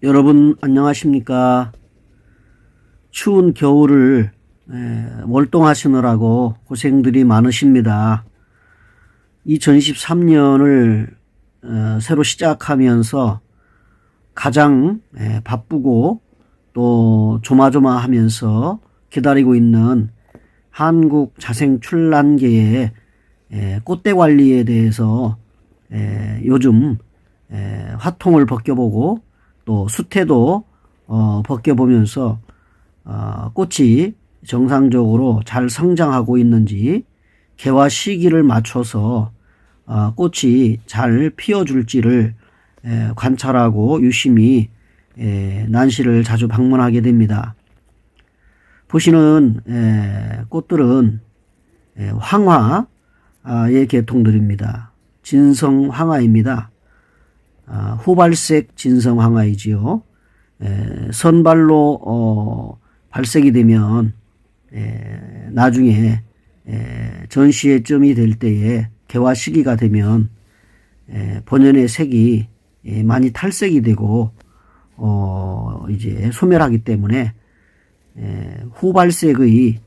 여러분 안녕하십니까? 추운 겨울을 월동하시느라고 고생들이 많으십니다. 2023년을 새로 시작하면서 가장 바쁘고 또 조마조마하면서 기다리고 있는 한국 자생출란계의 꽃대 관리에 대해서 요즘 화통을 벗겨보고 또 수태도 벗겨보면서 꽃이 정상적으로 잘 성장하고 있는지 개화 시기를 맞춰서 꽃이 잘 피어줄지를 관찰하고 유심히 난시를 자주 방문하게 됩니다. 보시는 꽃들은 황화의 계통들입니다. 진성황화입니다. 후발색 진성황화이지요. 선발로 발색이 되면 나중에 전시회점이 될 때에 개화 시기가 되면 본연의 색이 많이 탈색이 되고 이제 소멸하기 때문에 후발색의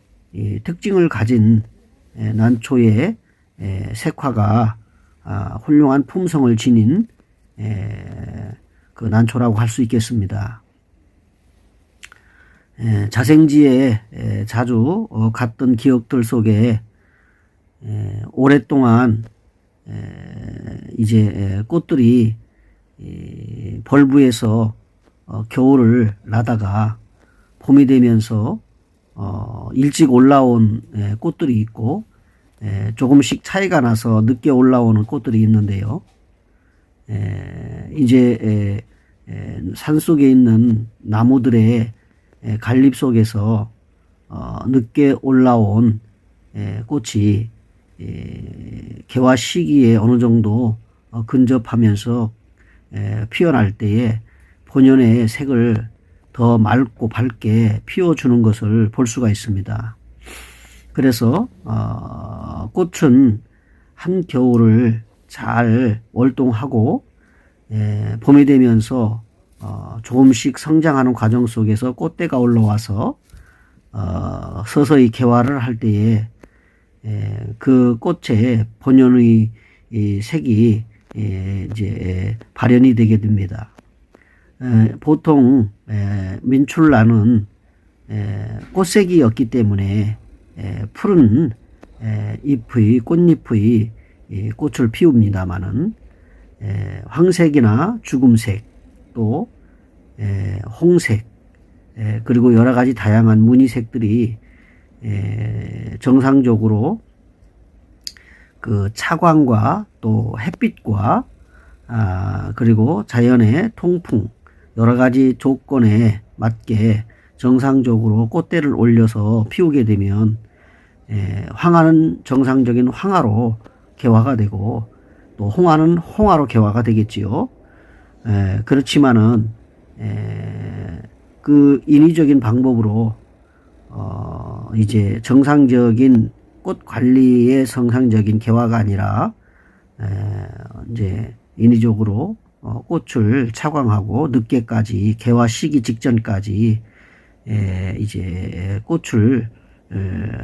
특징을 가진 난초의 색화가 훌륭한 품성을 지닌 그 난초라고 할 수 있겠습니다. 자생지에 자주 갔던 기억들 속에 오랫동안 이제 꽃들이 벌브에서 겨울을 나다가 봄이 되면서 일찍 올라온 꽃들이 있고 조금씩 차이가 나서 늦게 올라오는 꽃들이 있는데요. 이제 산속에 있는 나무들의 갈립 속에서 늦게 올라온 꽃이 개화 시기에 어느 정도 근접하면서 피어날 때에 본연의 색을 더 맑고 밝게 피워주는 것을 볼 수가 있습니다. 그래서 꽃은 한겨울을 잘 월동하고 봄이 되면서 조금씩 성장하는 과정 속에서 꽃대가 올라와서 서서히 개화를 할 때에 그 꽃의 본연의 색이 이제 발현이 되게 됩니다. 보통 민출란은 꽃색이었기 때문에 푸른 잎의 꽃잎의 꽃을 피웁니다마는 황색이나 죽음색 또 홍색 그리고 여러 가지 다양한 무늬색들이 정상적으로 그 차광과 또 햇빛과 그리고 자연의 통풍 여러 가지 조건에 맞게 정상적으로 꽃대를 올려서 피우게 되면 황화는 정상적인 황화로 개화가 되고 또 홍화는 홍화로 개화가 되겠지요. 그렇지만은 그 인위적인 방법으로 이제 정상적인 꽃 관리의 정상적인 개화가 아니라 이제 인위적으로 꽃을 차광하고 늦게까지 개화 시기 직전까지 이제 꽃을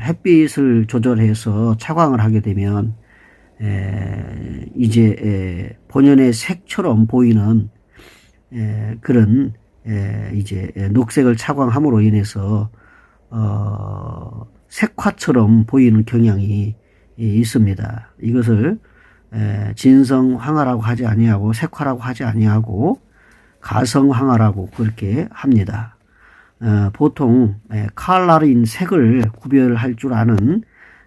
햇빛을 조절해서 차광을 하게 되면 이제 본연의 색처럼 보이는 그런 이제 녹색을 차광함으로 인해서 색화처럼 보이는 경향이 있습니다. 이것을 진성황화라고 하지 아니하고 색화라고 하지 아니하고 가성황화라고 그렇게 합니다. 보통 컬러인 색을 구별할 줄 아는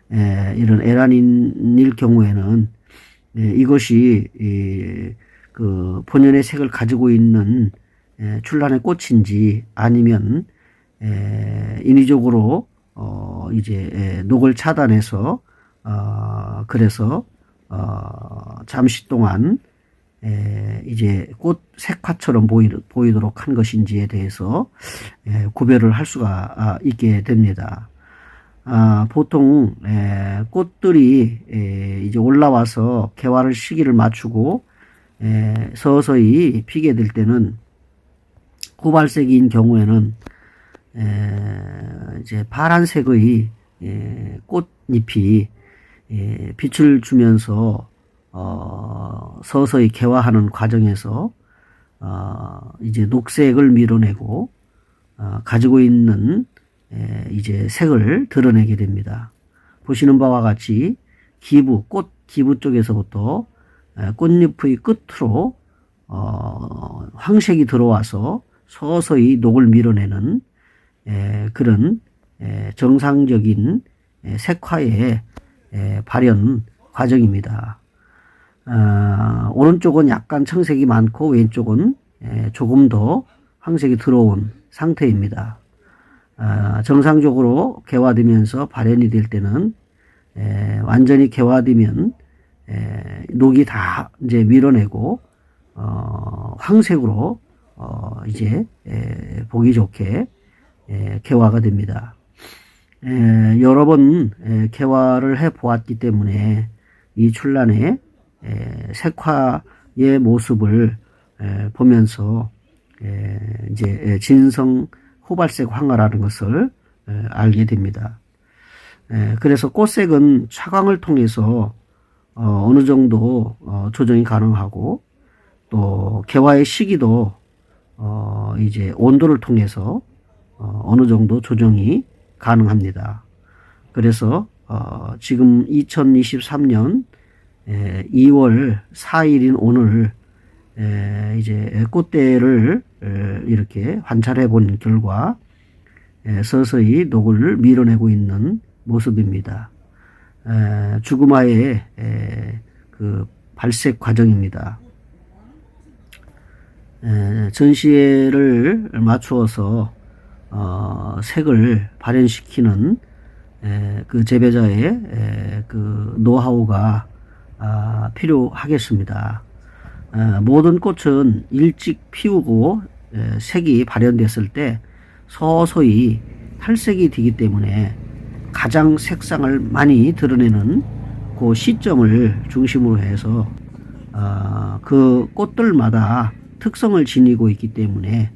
이런 에란인일 경우에는 이것이 그 본연의 색을 가지고 있는 출란의 꽃인지 아니면 인위적으로 이제 녹을 차단해서 그래서 잠시 동안 이제 꽃 색화처럼 보이도록 한 것인지에 대해서 구별을 할 수가 있게 됩니다. 보통 꽃들이 이제 올라와서 개화를 시기를 맞추고 서서히 피게 될 때는 호발색인 경우에는 이제 파란색의 꽃잎이 빛을 주면서 서서히 개화하는 과정에서 이제 녹색을 밀어내고 가지고 있는 이제 색을 드러내게 됩니다. 보시는 바와 같이 꽃 기부 쪽에서부터 꽃잎의 끝으로 황색이 들어와서 서서히 녹을 밀어내는 그런 정상적인 색화의 발현 과정입니다. 오른쪽은 약간 청색이 많고 왼쪽은 조금 더 황색이 들어온 상태입니다. 정상적으로 개화되면서 발현이 될 때는 완전히 개화되면 녹이 다 이제 밀어내고 황색으로 이제 보기 좋게 개화가 됩니다. 여러 번 개화를 해 보았기 때문에 이 출란의 색화의 모습을 보면서 이제 진성 호발색 황화라는 것을 알게 됩니다. 그래서 꽃색은 차광을 통해서 어느 정도 조정이 가능하고 또 개화의 시기도 이제 온도를 통해서 어느 정도 조정이 가능합니다. 그래서 지금 2023년 2월 4일인 오늘 이제 꽃대를 이렇게 관찰해 본 결과 서서히 녹을 밀어내고 있는 모습입니다. 주구마의 그 발색 과정입니다. 전시회를 맞추어서 색을 발현시키는 그 재배자의 그 노하우가 필요하겠습니다. 모든 꽃은 일찍 피우고 색이 발현됐을 때 서서히 탈색이 되기 때문에 가장 색상을 많이 드러내는 그 시점을 중심으로 해서 그 꽃들마다 특성을 지니고 있기 때문에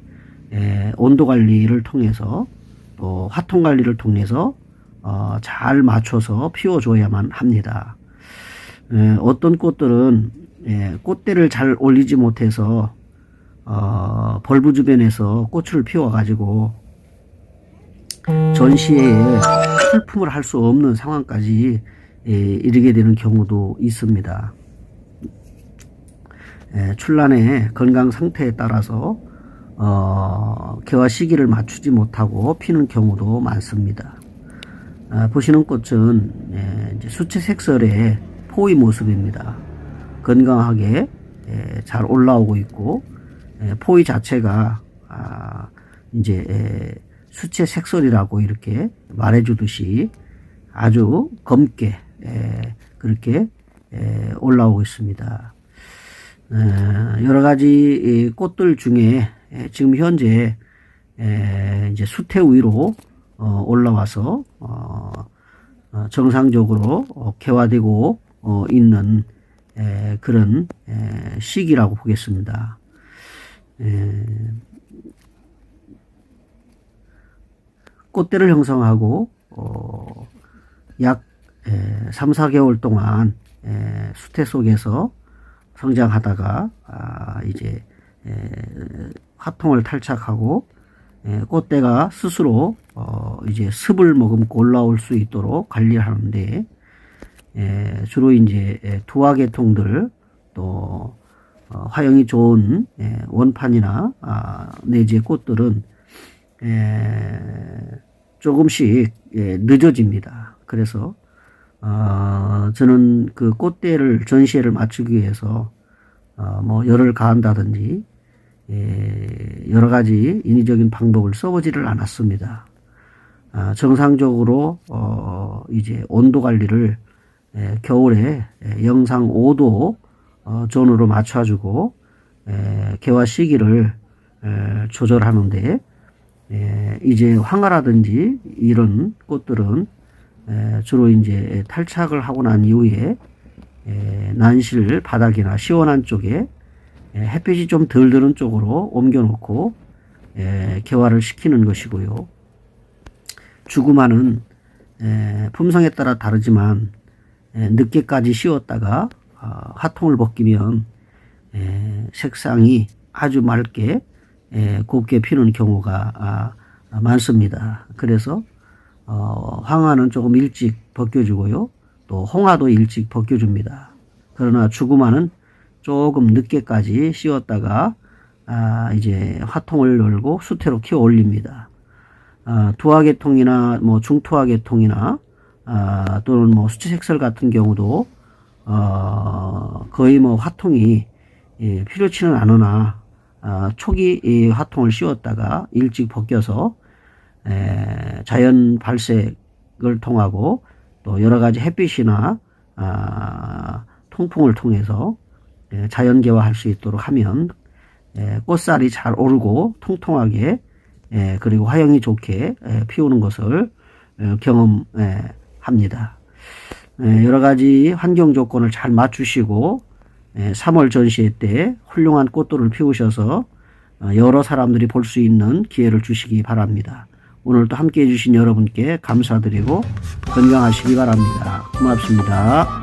온도 관리를 통해서 또 화통 관리를 통해서 잘 맞춰서 피워줘야만 합니다. 어떤 꽃들은 꽃대를 잘 올리지 못해서 벌브 주변에서 꽃을 피워가지고 전시회에 출품을 할 수 없는 상황까지 이르게 되는 경우도 있습니다. 출란의 건강 상태에 따라서 개화 시기를 맞추지 못하고 피는 경우도 많습니다. 보시는 꽃은 이제 수채 색설의 포의 모습입니다. 건강하게 잘 올라오고 있고 포의 자체가 이제 수채 색설이라고 이렇게 말해주듯이 아주 검게 그렇게 올라오고 있습니다. 여러 가지 꽃들 중에 지금 현재 이제 수태 위로 올라와서 정상적으로 개화되고 있는 그런 시기라고 보겠습니다. 꽃대를 형성하고 약 3, 4개월 동안 수태 속에서 성장하다가 이제 화통을 탈착하고 꽃대가 스스로 이제 습을 머금고 올라올 수 있도록 관리를 하는데 주로 이제 두화 계통들 또 화형이 좋은 원판이나 내지의 꽃들은 조금씩 늦어집니다. 그래서 저는 그 꽃대를 전시회를 맞추기 위해서 뭐 열을 가한다든지 여러 가지 인위적인 방법을 써보지를 않았습니다. 정상적으로 이제 온도 관리를 겨울에 영상 5도 존으로 맞춰주고 개화 시기를 조절하는데 이제 황화라든지 이런 꽃들은 주로 이제 탈착을 하고 난 이후에 난실 바닥이나 시원한 쪽에 햇빛이 좀 덜 드는 쪽으로 옮겨 놓고 개화를 시키는 것이고요. 주구마는 품성에 따라 다르지만 늦게까지 씌웠다가 화통을 벗기면 색상이 아주 맑게 곱게 피는 경우가 많습니다. 그래서 황화는 조금 일찍 벗겨주고요. 또 홍화도 일찍 벗겨줍니다. 그러나 주구마는 조금 늦게까지 씌웠다가 이제 화통을 열고 수태로 키워 올립니다. 두화계통이나 뭐 중투화계통이나 또는 뭐 수치색설 같은 경우도 거의 뭐 화통이 필요치는 않으나 초기 이 화통을 씌웠다가 일찍 벗겨서 자연 발색을 통하고 또 여러 가지 햇빛이나 통풍을 통해서 자연 개화할 수 있도록 하면 꽃살이 잘 오르고 통통하게 그리고 화형이 좋게 피우는 것을 경험합니다. 여러 가지 환경 조건을 잘 맞추시고 3월 전시회 때 훌륭한 꽃들을 피우셔서 여러 사람들이 볼 수 있는 기회를 주시기 바랍니다. 오늘도 함께 해주신 여러분께 감사드리고 건강하시기 바랍니다. 고맙습니다.